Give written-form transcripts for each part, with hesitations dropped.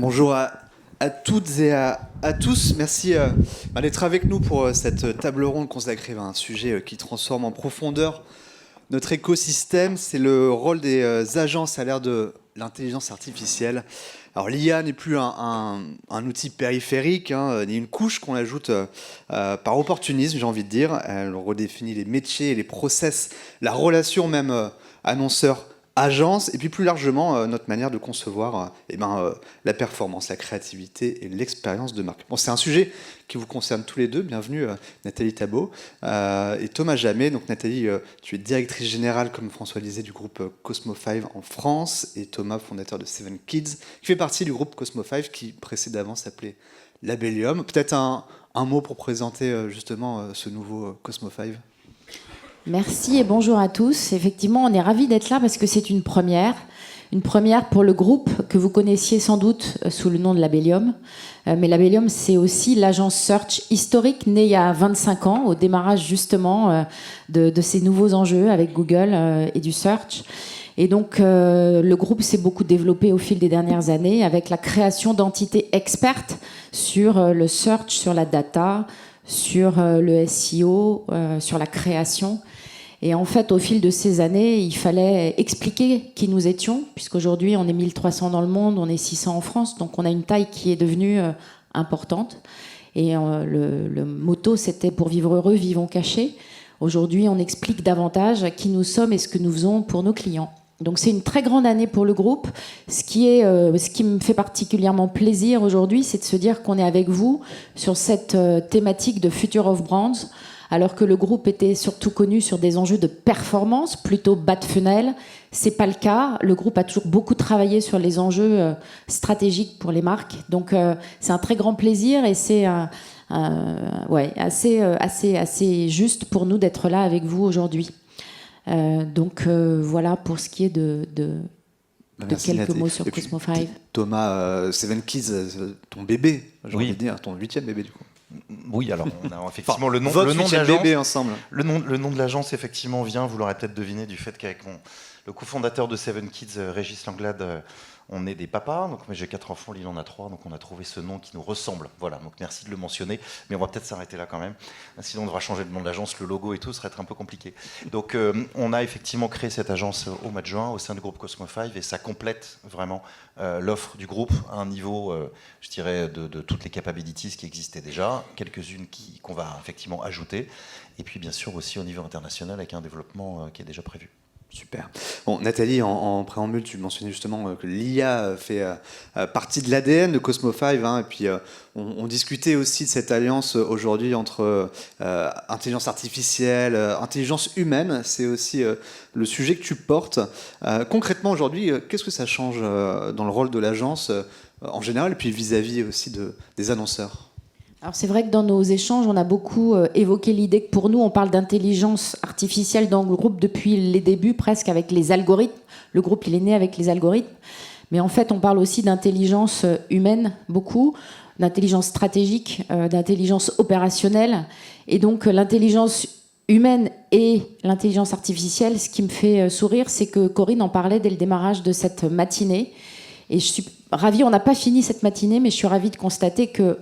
Bonjour à toutes et à tous. Merci d'être avec nous pour cette table ronde consacrée à un sujet qui transforme en profondeur notre écosystème. C'est le rôle des agences à l'ère de l'intelligence artificielle. Alors l'IA n'est plus un outil périphérique, ni une couche qu'on ajoute par opportunisme, j'ai envie de dire. Elle redéfinit les métiers, les process, la relation même annonceur-agence, et puis plus largement notre manière de concevoir la performance, la créativité et l'expérience de marque. Bon, c'est un sujet qui vous concerne tous les deux. Bienvenue Nathalie Thabot et Thomas Jamet. Donc Nathalie, tu es directrice générale, comme François le disait, du groupe Cosmo 5 en France, et Thomas, fondateur de 7 Kids, qui fait partie du groupe Cosmo 5 qui précédemment s'appelait Labellium. Peut-être un mot pour présenter justement ce nouveau Cosmo 5. Merci et bonjour à tous. Effectivement, on est ravis d'être là parce que c'est une première pour le groupe que vous connaissiez sans doute sous le nom de Labellium. Mais Labellium, c'est aussi l'agence search historique née il y a 25 ans, au démarrage justement de ces nouveaux enjeux avec Google et du search. Et donc, le groupe s'est beaucoup développé au fil des dernières années avec la création d'entités expertes sur le search, sur la data, sur le SEO, sur la création. Et en fait, au fil de ces années, il fallait expliquer qui nous étions, puisqu'aujourd'hui, on est 1300 dans le monde, on est 600 en France, donc on a une taille qui est devenue importante. Et le motto, c'était « Pour vivre heureux, vivons cachés ». Aujourd'hui, on explique davantage qui nous sommes et ce que nous faisons pour nos clients. Donc c'est une très grande année pour le groupe. Ce qui me fait particulièrement plaisir aujourd'hui, c'est de se dire qu'on est avec vous sur cette thématique de Future of Brands, alors que le groupe était surtout connu sur des enjeux de performance, plutôt bas de funnel. C'est pas le cas. Le groupe a toujours beaucoup travaillé sur les enjeux stratégiques pour les marques. Donc c'est un très grand plaisir et c'est assez juste pour nous d'être là avec vous aujourd'hui. Voilà pour ce qui est de quelques Nathalie. mots sur Cosmo 5. Thomas, 7 Kids, ton bébé, j'ai envie de dire, ton 8e bébé du coup. Oui, alors on a effectivement le nom de l'agence. Bébé ensemble. Le nom de l'agence effectivement vient, vous l'aurez peut-être deviné, du fait qu'avec le cofondateur de 7 Kids, Régis Langlade, on est des papas. Donc j'ai 4 enfants, Lille en a 3, donc on a trouvé ce nom qui nous ressemble. Voilà, donc merci de le mentionner, mais on va peut-être s'arrêter là quand même. Sinon on devra changer le nom de l'agence, le logo et tout, ça serait un peu compliqué. Donc on a effectivement créé cette agence au mois de juin au sein du groupe Cosmo 5 et ça complète vraiment l'offre du groupe à un niveau, je dirais, de toutes les capabilities qui existaient déjà, quelques-unes qu'on va effectivement ajouter, et puis bien sûr aussi au niveau international avec un développement qui est déjà prévu. Super. Bon, Nathalie, en préambule, tu mentionnais justement que l'IA fait partie de l'ADN de Cosmo 5, et puis on discutait aussi de cette alliance aujourd'hui entre intelligence artificielle, intelligence humaine. C'est aussi le sujet que tu portes. Concrètement, aujourd'hui, qu'est-ce que ça change dans le rôle de l'agence en général, et puis vis-à-vis aussi des annonceurs ? Alors c'est vrai que dans nos échanges, on a beaucoup évoqué l'idée que pour nous, on parle d'intelligence artificielle dans le groupe depuis les débuts, presque avec les algorithmes. Le groupe, il est né avec les algorithmes. Mais en fait, on parle aussi d'intelligence humaine, beaucoup, d'intelligence stratégique, d'intelligence opérationnelle. Et donc l'intelligence humaine et l'intelligence artificielle, ce qui me fait sourire, c'est que Corinne en parlait dès le démarrage de cette matinée. Et je suis ravie, on n'a pas fini cette matinée, mais je suis ravie de constater que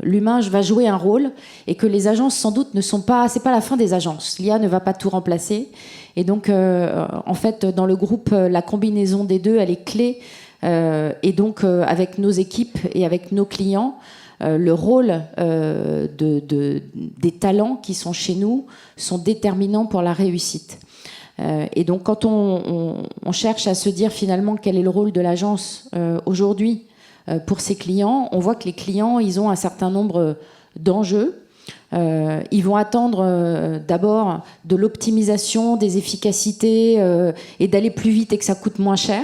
l'humain va jouer un rôle et que les agences, sans doute, c'est pas la fin des agences. L'IA ne va pas tout remplacer. Et donc, en fait, dans le groupe, la combinaison des deux, elle est clé. Et donc, avec nos équipes et avec nos clients, le rôle des talents qui sont chez nous sont déterminants pour la réussite. Et donc quand on cherche à se dire finalement quel est le rôle de l'agence aujourd'hui pour ses clients, on voit que les clients, ils ont un certain nombre d'enjeux. Ils vont attendre d'abord de l'optimisation, des efficacités et d'aller plus vite et que ça coûte moins cher.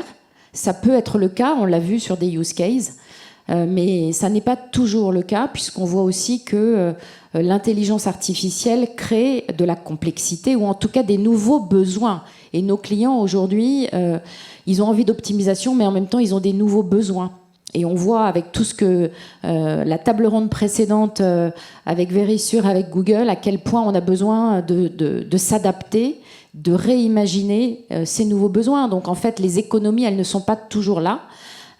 Ça peut être le cas, on l'a vu sur des use cases, mais ça n'est pas toujours le cas puisqu'on voit aussi que l'intelligence artificielle crée de la complexité ou en tout cas des nouveaux besoins. Et nos clients aujourd'hui, ils ont envie d'optimisation, mais en même temps, ils ont des nouveaux besoins. Et on voit avec tout ce que la table ronde précédente avec Verisure, avec Google, à quel point on a besoin de s'adapter, de réimaginer ces nouveaux besoins. Donc en fait, les économies, elles ne sont pas toujours là.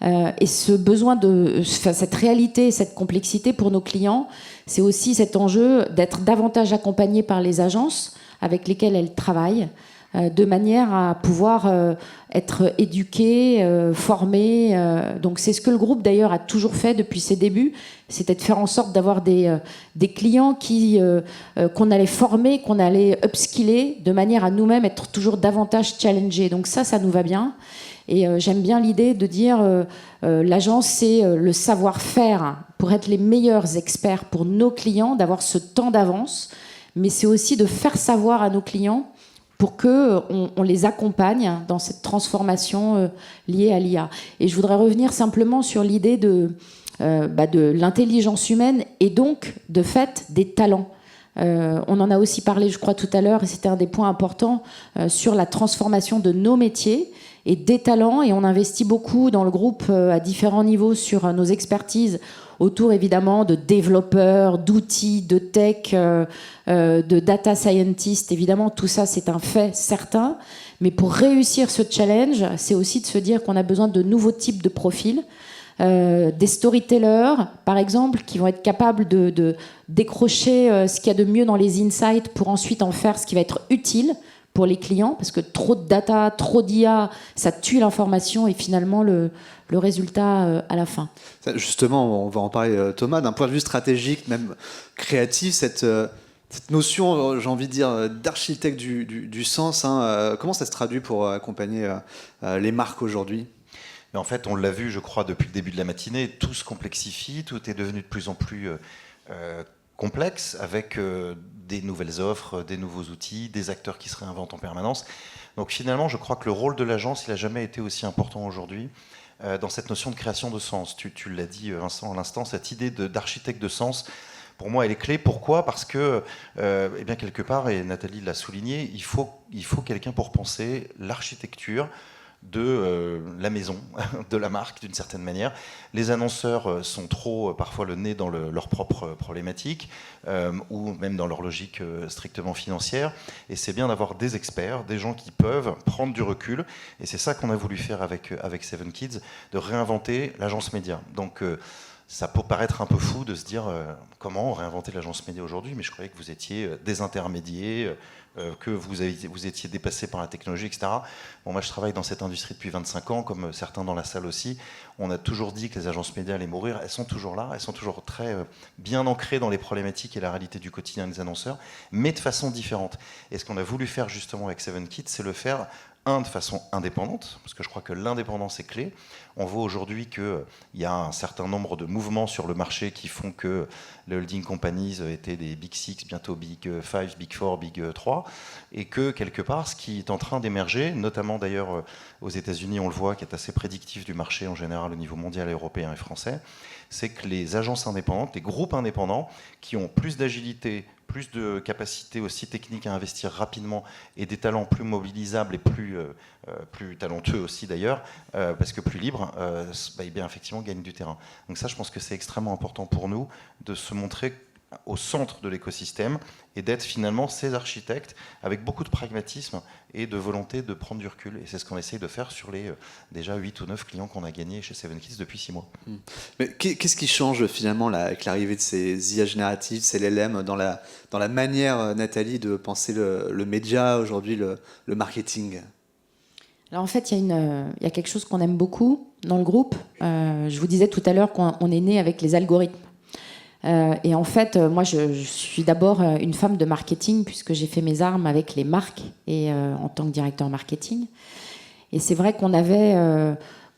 Et ce besoin cette réalité, cette complexité pour nos clients, c'est aussi cet enjeu d'être davantage accompagnés par les agences avec lesquelles elles travaillent, de manière à pouvoir être éduqués, formés. Donc c'est ce que le groupe d'ailleurs a toujours fait depuis ses débuts, c'était de faire en sorte d'avoir des clients qu'on allait former, qu'on allait upskiller, de manière à nous-mêmes être toujours davantage challengés. Donc ça nous va bien. Et j'aime bien l'idée de dire l'agence, c'est le savoir-faire pour être les meilleurs experts pour nos clients, d'avoir ce temps d'avance, mais c'est aussi de faire savoir à nos clients pour qu'on les accompagne dans cette transformation liée à l'IA. Et je voudrais revenir simplement sur l'idée de l'intelligence humaine et donc, de fait, des talents. On en a aussi parlé, je crois, tout à l'heure, et c'était un des points importants, sur la transformation de nos métiers et des talents. Et on investit beaucoup dans le groupe à différents niveaux sur nos expertises autour évidemment de développeurs, d'outils, de tech, de data scientists. Évidemment, tout ça, c'est un fait certain. Mais pour réussir ce challenge, c'est aussi de se dire qu'on a besoin de nouveaux types de profils. Des storytellers, par exemple, qui vont être capables de décrocher ce qu'il y a de mieux dans les insights pour ensuite en faire ce qui va être utile pour les clients, parce que trop de data, trop d'IA, ça tue l'information et finalement le résultat à la fin. Justement, on va en parler, Thomas, d'un point de vue stratégique, même créatif, cette notion, j'ai envie de dire, d'architecte du sens, comment ça se traduit pour accompagner les marques aujourd'hui ? Mais en fait, on l'a vu, je crois, depuis le début de la matinée, tout se complexifie, tout est devenu de plus en plus complexe, avec des nouvelles offres, des nouveaux outils, des acteurs qui se réinventent en permanence. Donc finalement, je crois que le rôle de l'agence, il n'a jamais été aussi important aujourd'hui dans cette notion de création de sens. Tu l'as dit, Vincent, à l'instant, cette idée d'architecte de sens, pour moi, elle est clé. Pourquoi ? Parce que, eh bien, quelque part, et Nathalie l'a souligné, il faut quelqu'un pour penser l'architecture de la maison, de la marque, d'une certaine manière. Les annonceurs sont trop, parfois, le nez dans leurs propres problématiques, ou même dans leur logique strictement financière. Et c'est bien d'avoir des experts, des gens qui peuvent prendre du recul. Et c'est ça qu'on a voulu faire avec 7Kids, de réinventer l'agence média. Donc, ça peut paraître un peu fou de se dire comment réinventer l'agence média aujourd'hui, mais je croyais que vous étiez désintermédiés, que vous étiez dépassé par la technologie, etc. Bon, moi, je travaille dans cette industrie depuis 25 ans, comme certains dans la salle aussi. On a toujours dit que les agences médias allaient mourir. Elles sont toujours là, elles sont toujours très bien ancrées dans les problématiques et la réalité du quotidien des annonceurs, mais de façon différente. Et ce qu'on a voulu faire justement avec 7Kids, c'est le faire de façon indépendante, parce que je crois que l'indépendance est clé. On voit aujourd'hui qu'il y a un certain nombre de mouvements sur le marché qui font que les holding companies étaient des Big Six, bientôt Big Five, Big Four, Big 3, et que quelque part, ce qui est en train d'émerger, notamment d'ailleurs aux États-Unis, on le voit, qui est assez prédictif du marché en général au niveau mondial, européen et français, c'est que les agences indépendantes, les groupes indépendants, qui ont plus d'agilité, plus de capacité aussi technique à investir rapidement et des talents plus mobilisables et plus talentueux aussi d'ailleurs, parce que plus libres, eh bien effectivement gagnent du terrain. Donc ça, je pense que c'est extrêmement important pour nous de se montrer au centre de l'écosystème et d'être finalement ces architectes avec beaucoup de pragmatisme et de volonté de prendre du recul. Et c'est ce qu'on essaye de faire sur les déjà 8 ou 9 clients qu'on a gagnés chez 7Kids depuis 6 mois. Mais qu'est-ce qui change finalement avec l'arrivée de ces IA génératives, ces LLM, dans la manière, Nathalie, de penser le média aujourd'hui, le marketing ? Alors en fait, il y a quelque chose qu'on aime beaucoup dans le groupe. Je vous disais tout à l'heure qu'on est né avec les algorithmes. Et en fait, moi, je suis d'abord une femme de marketing, puisque j'ai fait mes armes avec les marques et en tant que directeur marketing. Et c'est vrai qu'on avait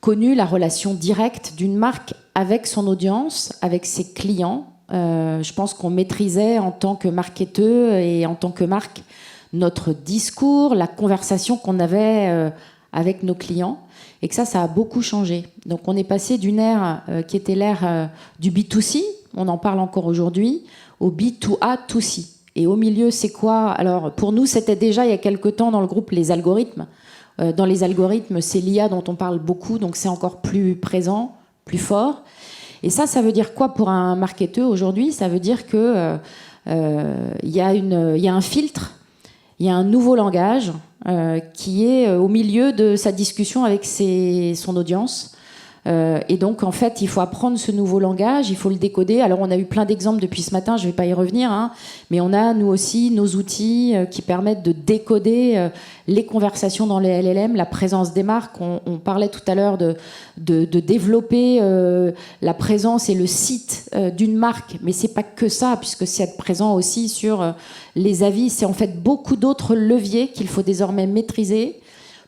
connu la relation directe d'une marque avec son audience, avec ses clients. Je pense qu'on maîtrisait en tant que marketeur et en tant que marque notre discours, la conversation qu'on avait avec nos clients, et que ça a beaucoup changé. Donc on est passé d'une ère qui était l'ère du B2C, on en parle encore aujourd'hui, au B2A2C. Et au milieu, c'est quoi ? Alors pour nous, c'était déjà il y a quelque temps dans le groupe les algorithmes. Dans les algorithmes, c'est l'IA dont on parle beaucoup, donc c'est encore plus présent, plus fort. Et ça veut dire quoi pour un marketeur aujourd'hui ? Ça veut dire que y a un filtre, il y a un nouveau langage qui est au milieu de sa discussion avec son audience. Et donc, en fait, il faut apprendre ce nouveau langage, il faut le décoder. Alors, on a eu plein d'exemples depuis ce matin, je ne vais pas y revenir, hein, mais on a, nous aussi, nos outils qui permettent de décoder les conversations dans les LLM, la présence des marques. On parlait tout à l'heure de développer la présence et le site d'une marque, mais ce n'est pas que ça, puisque c'est être présent aussi sur les avis. C'est en fait beaucoup d'autres leviers qu'il faut désormais maîtriser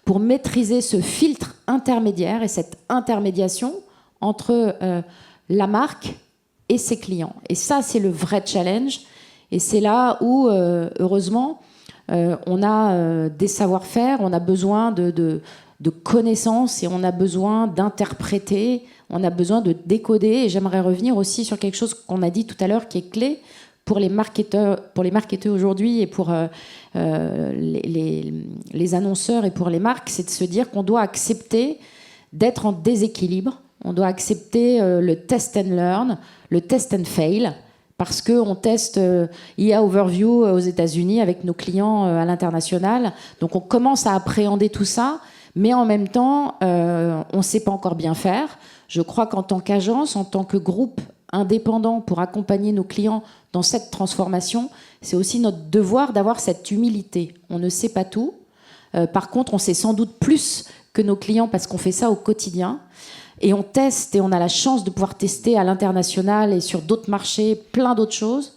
pour maîtriser ce filtre intermédiaire et cette intermédiation entre la marque et ses clients. Et ça, c'est le vrai challenge. Et c'est là où, heureusement, on a des savoir-faire, on a besoin de connaissances et on a besoin d'interpréter, on a besoin de décoder. Et j'aimerais revenir aussi sur quelque chose qu'on a dit tout à l'heure qui est clé pour les marketeurs aujourd'hui et pour les annonceurs et pour les marques, c'est de se dire qu'on doit accepter d'être en déséquilibre. On doit accepter le test and learn, le test and fail, parce qu'on teste IA Overview aux États-Unis avec nos clients à l'international. Donc on commence à appréhender tout ça, mais en même temps, on ne sait pas encore bien faire. Je crois qu'en tant qu'agence, en tant que groupe indépendant pour accompagner nos clients dans cette transformation, c'est aussi notre devoir d'avoir cette humilité. On ne sait pas tout. Par contre, on sait sans doute plus que nos clients parce qu'on fait ça au quotidien. Et on teste et on a la chance de pouvoir tester à l'international et sur d'autres marchés plein d'autres choses.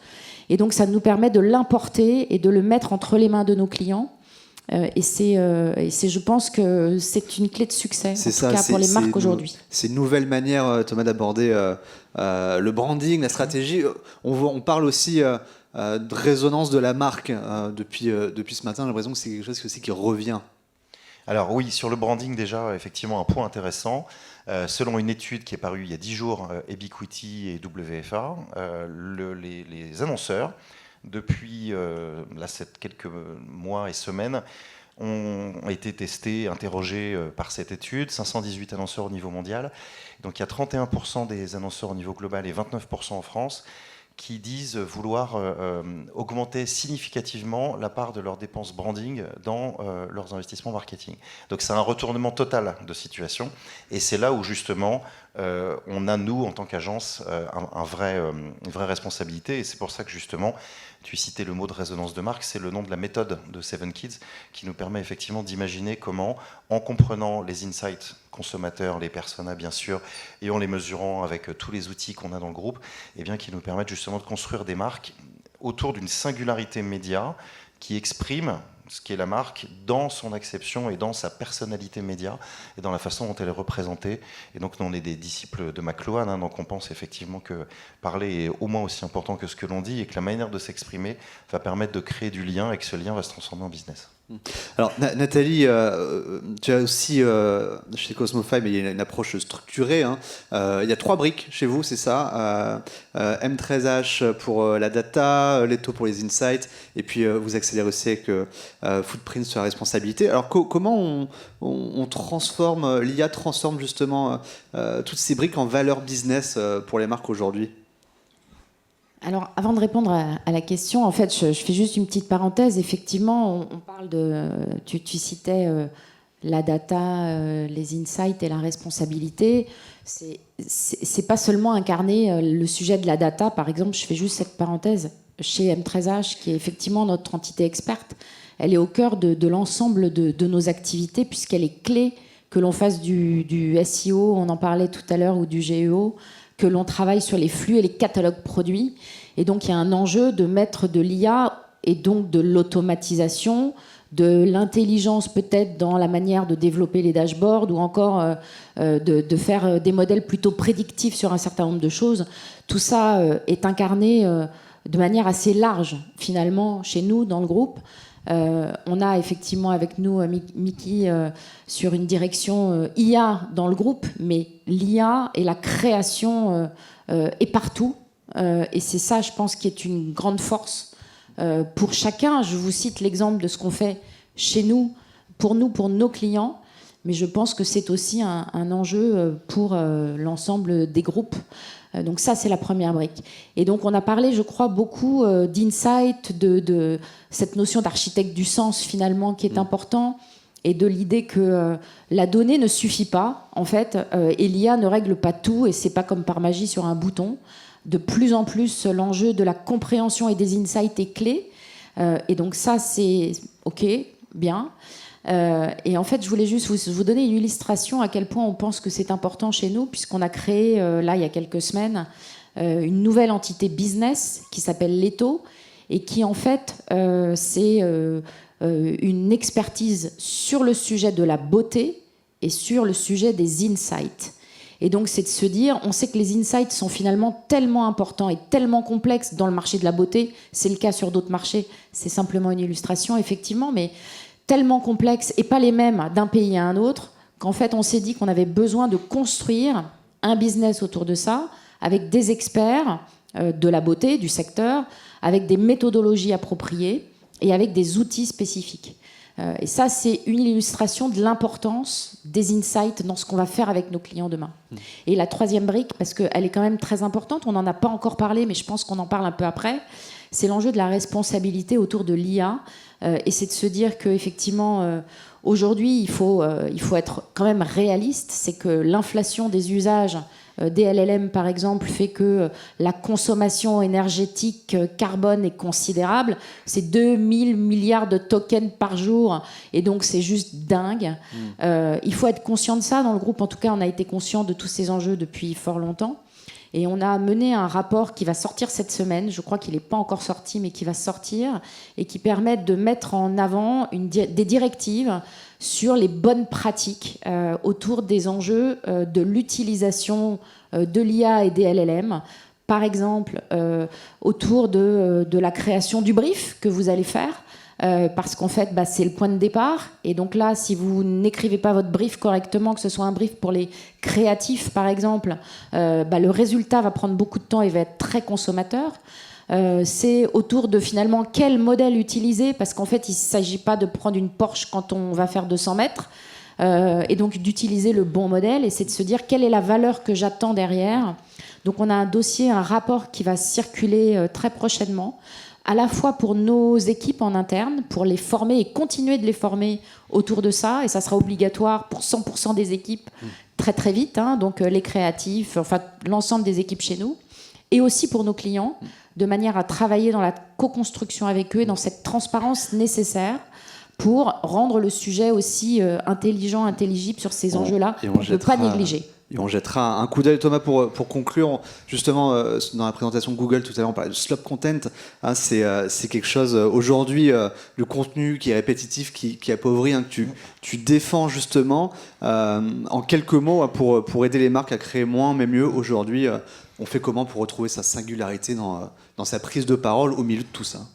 Et donc, ça nous permet de l'importer et de le mettre entre les mains de nos clients. Et je pense que c'est une clé de succès, en tout cas pour les marques aujourd'hui. C'est une nouvelle manière, Thomas, d'aborder le branding, la stratégie. On parle aussi de résonance de la marque depuis ce matin. J'ai l'impression que c'est quelque chose aussi qui revient. Alors oui, sur le branding déjà, effectivement, un point intéressant. Selon une étude qui est parue il y a 10 jours, Ebiquity et WFA, les annonceurs, depuis quelques mois et semaines, ont été testés, interrogés par cette étude, 518 annonceurs au niveau mondial. Donc il y a 31% des annonceurs au niveau global et 29% en France qui disent vouloir augmenter significativement la part de leurs dépenses branding dans leurs investissements marketing. Donc c'est un retournement total de situation, et c'est là où justement on a, nous, en tant qu'agence, une vraie responsabilité, et c'est pour ça que justement, tu citais le mot de résonance de marque, c'est le nom de la méthode de 7Kids qui nous permet effectivement d'imaginer comment, en comprenant les insights consommateurs, les personas bien sûr, et en les mesurant avec tous les outils qu'on a dans le groupe, eh bien, qui nous permettent justement de construire des marques autour d'une singularité média qui exprime ce qu'est la marque dans son acception et dans sa personnalité média et dans la façon dont elle est représentée. Et donc nous, on est des disciples de McLuhan, hein, donc on pense effectivement que parler est au moins aussi important que ce que l'on dit et que la manière de s'exprimer va permettre de créer du lien et que ce lien va se transformer en business. Alors Nathalie, tu as aussi chez Cosmofy, mais il y a une approche structurée. Hein. Il y a 3 briques chez vous, c'est ça. M13H pour la data, Leto pour les insights, et puis vous accélérez aussi avec Footprint sur la responsabilité. Alors comment on transforme, l'IA transforme justement toutes ces briques en valeur business pour les marques aujourd'hui ? Alors, avant de répondre à la question, en fait, je fais juste une petite parenthèse. Effectivement, on parle de... Tu citais la data, les insights et la responsabilité. C'est pas seulement incarner le sujet de la data. Par exemple, je fais juste cette parenthèse. Chez M13H, qui est effectivement notre entité experte, elle est au cœur de l'ensemble de nos activités, puisqu'elle est clé que l'on fasse du SEO, on en parlait tout à l'heure, ou du GEO, que l'on travaille sur les flux et les catalogues produits. Et donc, il y a un enjeu de mettre de l'IA et donc de l'automatisation, de l'intelligence peut-être dans la manière de développer les dashboards ou encore de faire des modèles plutôt prédictifs sur un certain nombre de choses. Tout ça est incarné de manière assez large, finalement, chez nous, dans le groupe. On a effectivement avec nous Miki sur une direction IA dans le groupe, mais l'IA et la création est partout. Et c'est ça, je pense, qui est une grande force pour chacun. Je vous cite l'exemple de ce qu'on fait chez nous, pour nos clients, mais je pense que c'est aussi un enjeu pour l'ensemble des groupes. Donc ça, c'est la première brique. Et donc, on a parlé, je crois, beaucoup d'insight, de cette notion d'architecte du sens, finalement, qui est important. et de l'idée que la donnée ne suffit pas, en fait, et l'IA ne règle pas tout, et c'est pas comme par magie sur un bouton. De plus en plus, l'enjeu de la compréhension et des insights est clé, et donc ça, c'est OK, bien. Et en fait, je voulais juste vous donner une illustration à quel point on pense que c'est important chez nous, puisqu'on a créé, là, il y a quelques semaines, une nouvelle entité business qui s'appelle Leto, et qui, en fait, c'est une expertise sur le sujet de la beauté et sur le sujet des insights. Et donc, c'est de se dire, on sait que les insights sont finalement tellement importants et tellement complexes dans le marché de la beauté, c'est le cas sur d'autres marchés, c'est simplement une illustration, effectivement, mais tellement complexes et pas les mêmes d'un pays à un autre, qu'en fait, on s'est dit qu'on avait besoin de construire un business autour de ça, avec des experts de la beauté, du secteur, avec des méthodologies appropriées et avec des outils spécifiques. Et ça, c'est une illustration de l'importance des insights dans ce qu'on va faire avec nos clients demain. Et la troisième brique, parce qu'elle est quand même très importante, on n'en a pas encore parlé, mais je pense qu'on en parle un peu après, c'est l'enjeu de la responsabilité autour de l'IA. Et c'est de se dire qu'effectivement, aujourd'hui, il faut être quand même réaliste. C'est que l'inflation des usages des LLM, par exemple, fait que la consommation énergétique carbone est considérable. C'est 2000 milliards de tokens par jour. Et donc, c'est juste dingue. Il faut être conscient de ça. Dans le groupe, en tout cas, on a été conscient de tous ces enjeux depuis fort longtemps. Et on a mené un rapport qui va sortir cette semaine, je crois qu'il n'est pas encore sorti, mais qui va sortir, et qui permet de mettre en avant des directives sur les bonnes pratiques autour des enjeux de l'utilisation de l'IA et des LLM. Par exemple, autour de la création du brief que vous allez faire, parce qu'en fait, c'est le point de départ. Et donc là, si vous n'écrivez pas votre brief correctement, que ce soit un brief pour les créatifs, par exemple, le résultat va prendre beaucoup de temps et va être très consommateur. C'est autour de finalement quel modèle utiliser, parce qu'en fait, il ne s'agit pas de prendre une Porsche quand on va faire 200 mètres, et donc d'utiliser le bon modèle, et c'est de se dire quelle est la valeur que j'attends derrière. Donc on a un dossier, un rapport qui va circuler très prochainement, à la fois pour nos équipes en interne, pour les former et continuer de les former autour de ça, et ça sera obligatoire pour 100% des équipes très très vite, donc les créatifs, enfin l'ensemble des équipes chez nous, et aussi pour nos clients, de manière à travailler dans la co-construction avec eux et dans cette transparence nécessaire pour rendre le sujet aussi intelligent, intelligible sur ces enjeux-là, qu'on ne peut pas négliger. Et on jettera un coup d'œil, Thomas, pour conclure. Justement, dans la présentation de Google, tout à l'heure, on parlait de slop content. C'est quelque chose, aujourd'hui, le contenu qui est répétitif, qui appauvrit, que tu défends justement. En quelques mots, pour aider les marques à créer moins, mais mieux, aujourd'hui, on fait comment pour retrouver sa singularité dans sa prise de parole au milieu de tout ça ?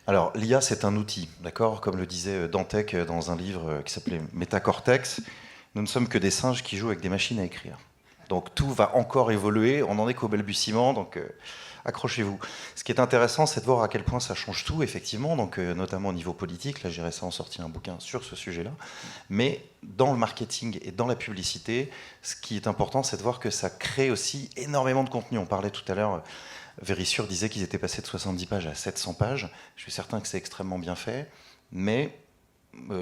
Alors, l'IA, c'est un outil, d'accord ? Comme le disait Dantec dans un livre qui s'appelait Métacortex, nous ne sommes que des singes qui jouent avec des machines à écrire. Donc, tout va encore évoluer, on n'en est qu'au balbutiement, donc accrochez-vous. Ce qui est intéressant, c'est de voir à quel point ça change tout, effectivement, donc, notamment au niveau politique. Là, j'ai récemment sorti un bouquin sur ce sujet-là. Mais dans le marketing et dans la publicité, ce qui est important, c'est de voir que ça crée aussi énormément de contenu. On parlait tout à l'heure... Verisure disait qu'ils étaient passés de 70 pages à 700 pages. Je suis certain que c'est extrêmement bien fait, mais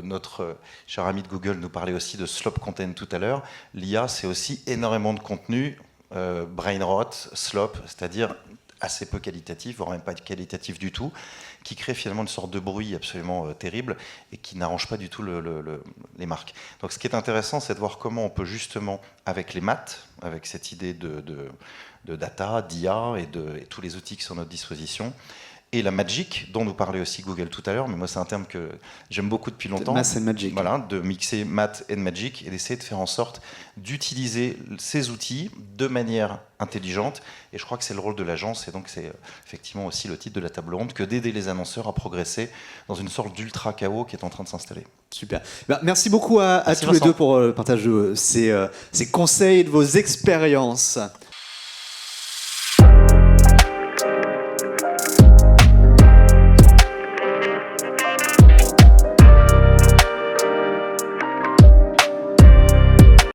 notre cher ami de Google nous parlait aussi de slop content tout à l'heure. L'IA, c'est aussi énormément de contenu, brain rot, slop, c'est-à-dire assez peu qualitatif, voire même pas qualitatif du tout, qui crée finalement une sorte de bruit absolument terrible et qui n'arrange pas du tout les marques. Donc ce qui est intéressant, c'est de voir comment on peut justement, avec les maths, avec cette idée de data, d'IA et tous les outils qui sont à notre disposition, et la magic, dont nous parlait aussi Google tout à l'heure, mais moi c'est un terme que j'aime beaucoup depuis longtemps. Math and magic. Voilà, de mixer math and magic et d'essayer de faire en sorte d'utiliser ces outils de manière intelligente. Et je crois que c'est le rôle de l'agence, et donc c'est effectivement aussi le titre de la table ronde, que d'aider les annonceurs à progresser dans une sorte d'ultra chaos qui est en train de s'installer. Super. Merci beaucoup à tous les deux pour le partage de ces conseils et de vos expériences.